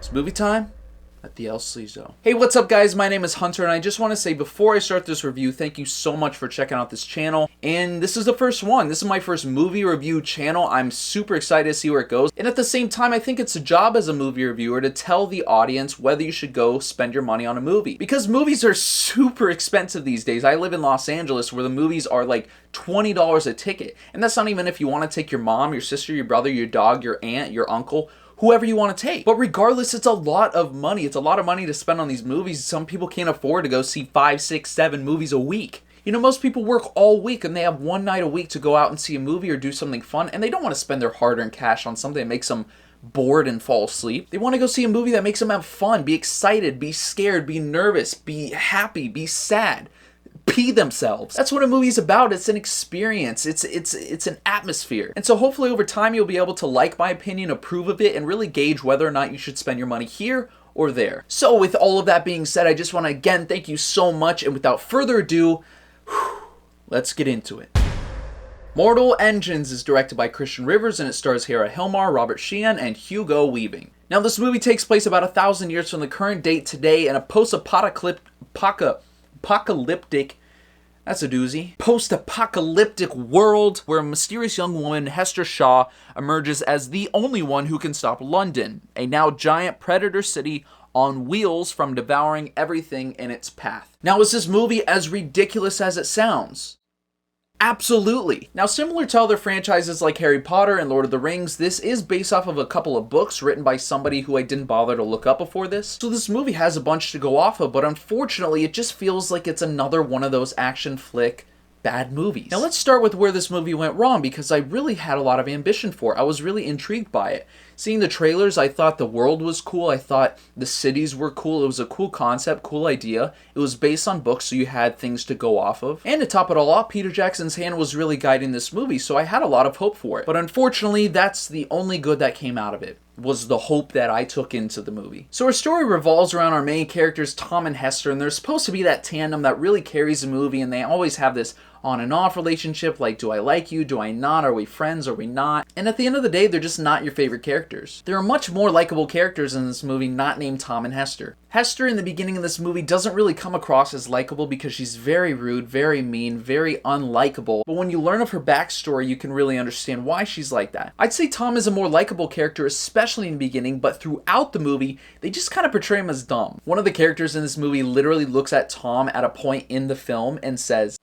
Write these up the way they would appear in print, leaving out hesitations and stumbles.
It's movie time at the El Sleazo. Hey, what's up guys? My name is Hunter and I just want to say before I start this review, thank you so much for checking out this channel. And this is the first one. This is my first movie review channel. I'm super excited to see where it goes. And at the same time, I think it's a job as a movie reviewer to tell the audience whether you should go spend your money on a movie. Because movies are super expensive these days. I live in Los Angeles where the movies are like $20 a ticket. And that's not even if you want to take your mom, your sister, your brother, your dog, your aunt, your uncle, whoever you want to take. But regardless, it's a lot of money. It's a lot of money to spend on these movies. Some people can't afford to go see 5, 6, 7 movies a week. You know, most people work all week and they have one night a week to go out and see a movie or do something fun, and they don't want to spend their hard-earned cash on something that makes them bored and fall asleep. They want to go see a movie that makes them have fun, be excited, be scared, be nervous, be happy, be sad. Be themselves. That's what a movie's about. It's an experience. It's an atmosphere. And so hopefully over time you'll be able to like my opinion, approve of it, and really gauge whether or not you should spend your money here or there. So with all of that being said, I just want to again thank you so much, and without further ado, let's get into it. Mortal Engines is directed by Christian Rivers and it stars Hera Hilmar, Robert Sheehan, and Hugo Weaving. Now this movie takes place about 1,000 years from the current date today in a post-apocalyptic that's a doozy. Post-apocalyptic world where a mysterious young woman, Hester Shaw, emerges as the only one who can stop London, a now giant predator city on wheels, from devouring everything in its path. Now, is this movie as ridiculous as it sounds? Absolutely. Now, similar to other franchises like Harry Potter and Lord of the Rings, this is based off of a couple of books written by somebody who I didn't bother to look up before this. So this movie has a bunch to go off of, but unfortunately, it just feels like it's another one of those action flick bad movies. Now let's start with where this movie went wrong, because I really had a lot of ambition for it. I was really intrigued by it. Seeing the trailers, I thought the world was cool. I thought the cities were cool. It was a cool concept, cool idea. It was based on books, so you had things to go off of. And to top it all off, Peter Jackson's hand was really guiding this movie, so I had a lot of hope for it. But unfortunately, that's the only good that came out of it, was the hope that I took into the movie. So our story revolves around our main characters, Tom and Hester, and they're supposed to be that tandem that really carries the movie, and they always have this on and off relationship, like, do I like you, do I not, are we friends, are we not? And at the end of the day, they're just not your favorite characters. There are much more likable characters in this movie not named Tom and Hester. Hester in the beginning of this movie doesn't really come across as likable because she's very rude, very mean, very unlikable. But when you learn of her backstory, you can really understand why she's like that. I'd say Tom is a more likable character, especially in the beginning, but throughout the movie, they just kind of portray him as dumb. One of the characters in this movie literally looks at Tom at a point in the film and says,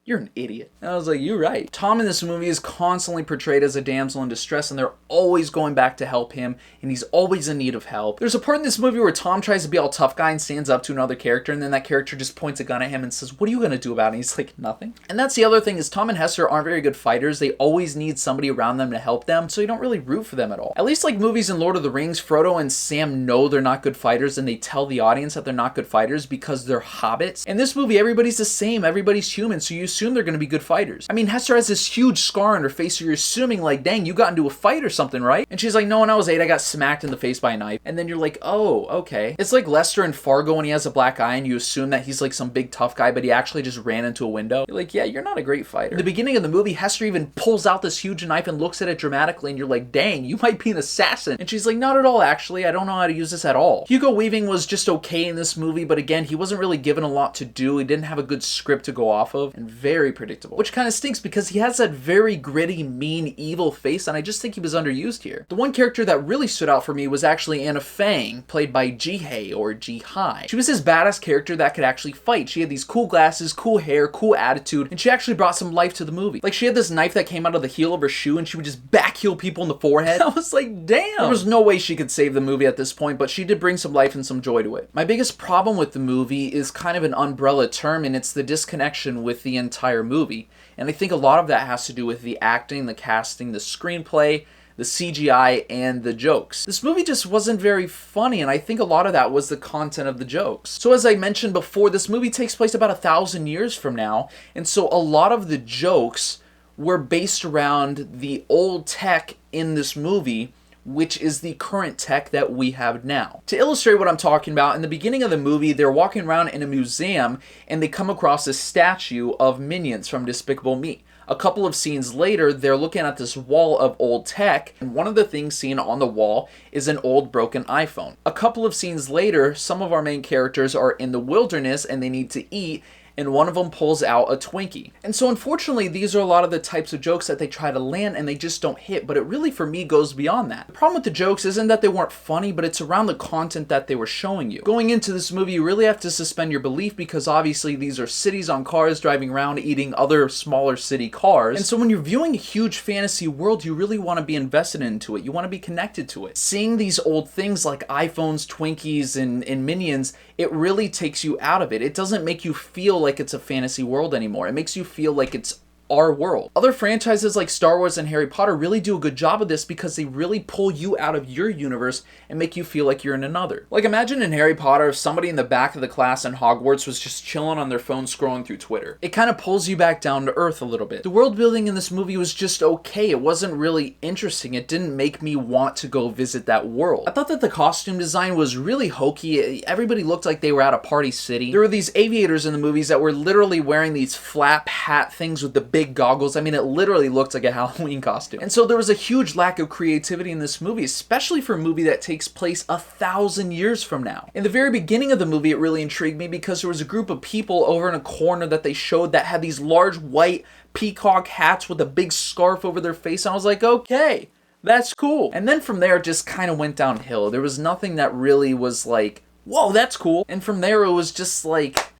"You're an idiot." And I was like, you're right. Tom in this movie is constantly portrayed as a damsel in distress, and they're always going back to help him, and he's always in need of help. There's a part in this movie where Tom tries to be all tough guy and stands up to another character, and then that character just points a gun at him and says, "What are you going to do about it?" And he's like, "Nothing." And that's the other thing, is Tom and Hester aren't very good fighters. They always need somebody around them to help them, so you don't really root for them at all. At least like movies in Lord of the Rings, Frodo and Sam know they're not good fighters, and they tell the audience that they're not good fighters because they're hobbits. In this movie, everybody's the same. Everybody's human, so you assume they're going to be good fighters. I mean, Hester has this huge scar on her face, so you're assuming like, dang, you got into a fight or something, right? And she's like, no, when I was 8, I got smacked in the face by a knife. And then you're like, oh, okay. It's like Lester in Fargo when he has a black eye and you assume that he's like some big tough guy, but he actually just ran into a window. You're like, yeah, you're not a great fighter. In the beginning of the movie, Hester even pulls out this huge knife and looks at it dramatically, and you're like, dang, you might be an assassin. And she's like, not at all, actually. I don't know how to use this at all. Hugo Weaving was just okay in this movie, but again, he wasn't really given a lot to do. He didn't have a good script to go off of, and very predictable. Which kind of stinks because he has that very gritty, mean, evil face, and I just think he was underused here. The one character that really stood out for me was actually Anna Fang, played by Ji-hye or Ji-hye. She was this badass character that could actually fight. She had these cool glasses, cool hair, cool attitude, and she actually brought some life to the movie. Like, she had this knife that came out of the heel of her shoe, and she would just backheel people in the forehead. I was like, damn! There was no way she could save the movie at this point, but she did bring some life and some joy to it. My biggest problem with the movie is kind of an umbrella term, and it's the disconnection with the entire movie. And I think a lot of that has to do with the acting, the casting, the screenplay, the CGI, and the jokes. This movie just wasn't very funny, and I think a lot of that was the content of the jokes. So as I mentioned before, this movie takes place about 1,000 years from now, and so a lot of the jokes were based around the old tech in this movie, which is the current tech that we have now. To illustrate what I'm talking about, in the beginning of the movie, they're walking around in a museum and they come across a statue of Minions from Despicable Me. A couple of scenes later, they're looking at this wall of old tech, and one of the things seen on the wall is an old broken iPhone. A couple of scenes later, some of our main characters are in the wilderness and they need to eat, and one of them pulls out a Twinkie. And so unfortunately, these are a lot of the types of jokes that they try to land and they just don't hit, but it really, for me, goes beyond that. The problem with the jokes isn't that they weren't funny, but it's around the content that they were showing you. Going into this movie, you really have to suspend your belief because obviously these are cities on cars driving around eating other smaller city cars. And so when you're viewing a huge fantasy world, you really want to be invested into it. You want to be connected to it. Seeing these old things like iPhones, Twinkies, and Minions, it really takes you out of it. It doesn't make you feel like it's a fantasy world anymore. It makes you feel like it's our world. Other franchises like Star Wars and Harry Potter really do a good job of this because they really pull you out of your universe and make you feel like you're in another. Like imagine in Harry Potter if somebody in the back of the class in Hogwarts was just chilling on their phone scrolling through Twitter. It kind of pulls you back down to earth a little bit. The world building in this movie was just okay. It wasn't really interesting. It didn't make me want to go visit that world. I thought that the costume design was really hokey. Everybody looked like they were at a party city. There were these aviators in the movies that were literally wearing these flap hat things with the big goggles. I mean, it literally looked like a Halloween costume. And so there was a huge lack of creativity in this movie, especially for a movie that takes place 1,000 years from now. In the very beginning of the movie, it really intrigued me because there was a group of people over in a corner that they showed that had these large white peacock hats with a big scarf over their face. And I was like, okay, that's cool. And then from there, it just kind of went downhill. There was nothing that really was like, whoa, that's cool. And from there, it was just like,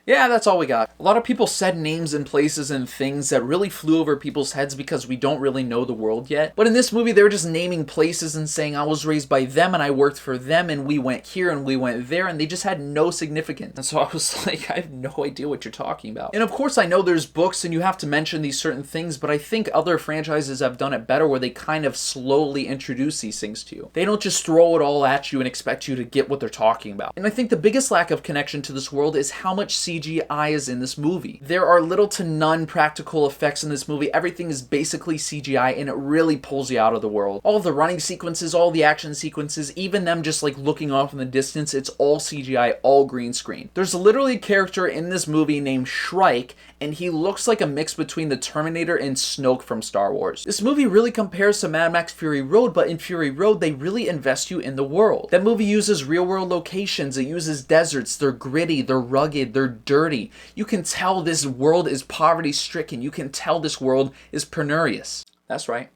yeah, that's all we got. A lot of people said names and places and things that really flew over people's heads because we don't really know the world yet. But in this movie, they were just naming places and saying I was raised by them and I worked for them and we went here and we went there, and they just had no significance. And so I was like, I have no idea what you're talking about. And of course, I know there's books and you have to mention these certain things, but I think other franchises have done it better where they kind of slowly introduce these things to you. They don't just throw it all at you and expect you to get what they're talking about. And I think the biggest lack of connection to this world is how much CGI is in this movie. There are little to none practical effects in this movie. Everything is basically CGI and it really pulls you out of the world. All of the running sequences, all the action sequences, even them just like looking off in the distance, it's all CGI, all green screen. There's literally a character in this movie named Shrike, and he looks like a mix between the Terminator and Snoke from Star Wars. This movie really compares to Mad Max Fury Road, but in Fury Road, they really invest you in the world. That movie uses real-world locations. It uses deserts. They're gritty. They're rugged. They're dirty. You can tell this world is poverty-stricken. You can tell this world is penurious. That's right.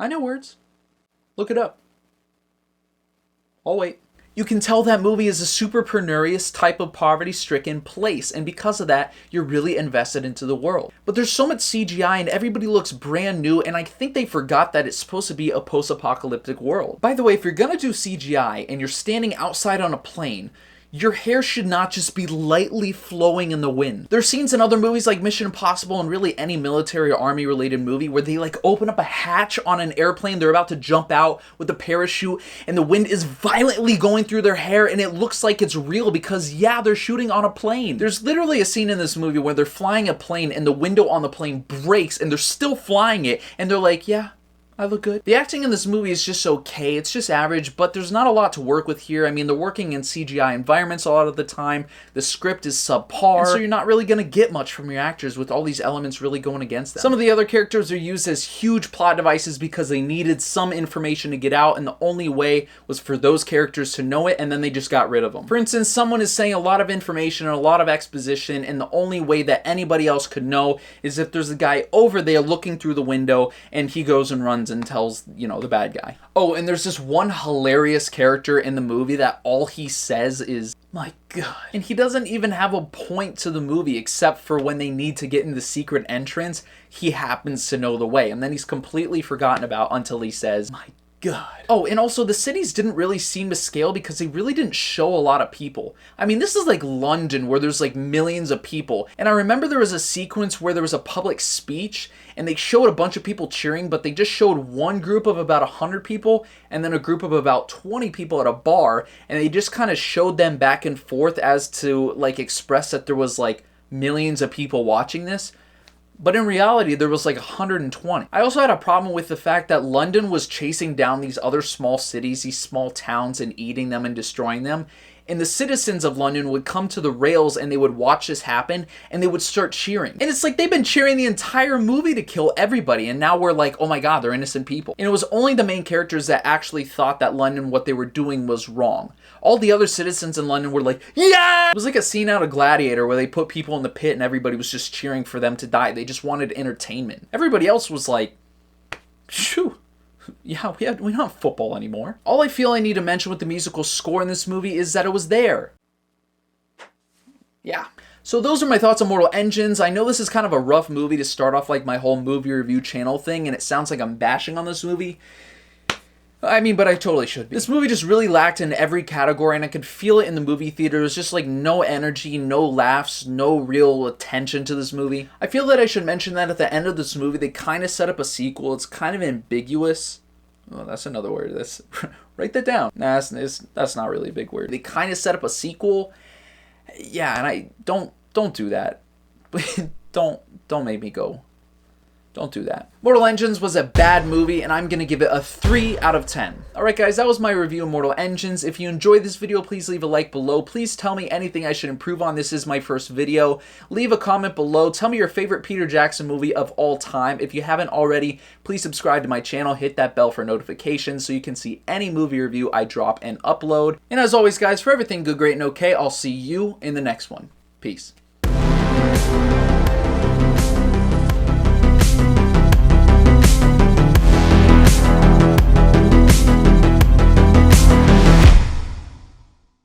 I know words. Look it up. I'll wait. You can tell that movie is a super penurious type of poverty-stricken place, and because of that, you're really invested into the world. But there's so much CGI and everybody looks brand new, and I think they forgot that it's supposed to be a post-apocalyptic world. By the way, if you're gonna do CGI and you're standing outside on a plane, your hair should not just be lightly flowing in the wind. There's scenes in other movies like Mission Impossible and really any military or army related movie where they like open up a hatch on an airplane, they're about to jump out with a parachute and the wind is violently going through their hair and it looks like it's real because yeah, they're shooting on a plane. There's literally a scene in this movie where they're flying a plane and the window on the plane breaks and they're still flying it and they're like, yeah, I look good. The acting in this movie is just okay. It's just average, but there's not a lot to work with here. I mean, they're working in CGI environments a lot of the time. The script is subpar, and so you're not really going to get much from your actors with all these elements really going against them. Some of the other characters are used as huge plot devices because they needed some information to get out, and the only way was for those characters to know it, and then they just got rid of them. For instance, someone is saying a lot of information and a lot of exposition, and the only way that anybody else could know is if there's a guy over there looking through the window, and he goes and runs and tells, you know, the bad guy. Oh, and there's this one hilarious character in the movie that all he says is, my God. And he doesn't even have a point to the movie except for when they need to get in the secret entrance, he happens to know the way. And then he's completely forgotten about until he says, my God. Oh, and also the cities didn't really seem to scale because they really didn't show a lot of people. I mean, this is like London where there's like millions of people. And I remember there was a sequence where there was a public speech and they showed a bunch of people cheering, but they just showed one group of about 100 people and then a group of about 20 people at a bar. And they just kind of showed them back and forth as to like express that there was like millions of people watching this. But in reality, there was like 120. I also had a problem with the fact that London was chasing down these other small cities, these small towns, and eating them and destroying them. And the citizens of London would come to the rails and they would watch this happen and they would start cheering. And it's like they've been cheering the entire movie to kill everybody, and now we're like, oh my god, they're innocent people. And it was only the main characters that actually thought that London, what they were doing was wrong. All the other citizens in London were like, yeah! It was like a scene out of Gladiator where they put people in the pit and everybody was just cheering for them to die. They just wanted entertainment. Everybody else was like, shoo. Yeah, we don't have football anymore. All I feel I need to mention with the musical score in this movie is that it was there. Yeah. So those are my thoughts on Mortal Engines. I know this is kind of a rough movie to start off like my whole movie review channel thing, and it sounds like I'm bashing on this movie. I mean, but I totally should be. This movie just really lacked in every category, and I could feel it in the movie theater. It was just like no energy, no laughs, no real attention to this movie. I feel that I should mention that at the end of this movie, they kind of set up a sequel. It's kind of ambiguous. Oh, that's another word. That's write that down. Nah, that's not really a big word. They kind of set up a sequel. Yeah, and I don't do that. don't make me go. Don't do that. Mortal Engines was a bad movie, and I'm going to give it a 3 out of 10. Alright guys, that was my review of Mortal Engines. If you enjoyed this video, please leave a like below. Please tell me anything I should improve on. This is my first video. Leave a comment below. Tell me your favorite Peter Jackson movie of all time. If you haven't already, please subscribe to my channel. Hit that bell for notifications so you can see any movie review I drop and upload. And as always guys, for everything good, great, and okay, I'll see you in the next one. Peace.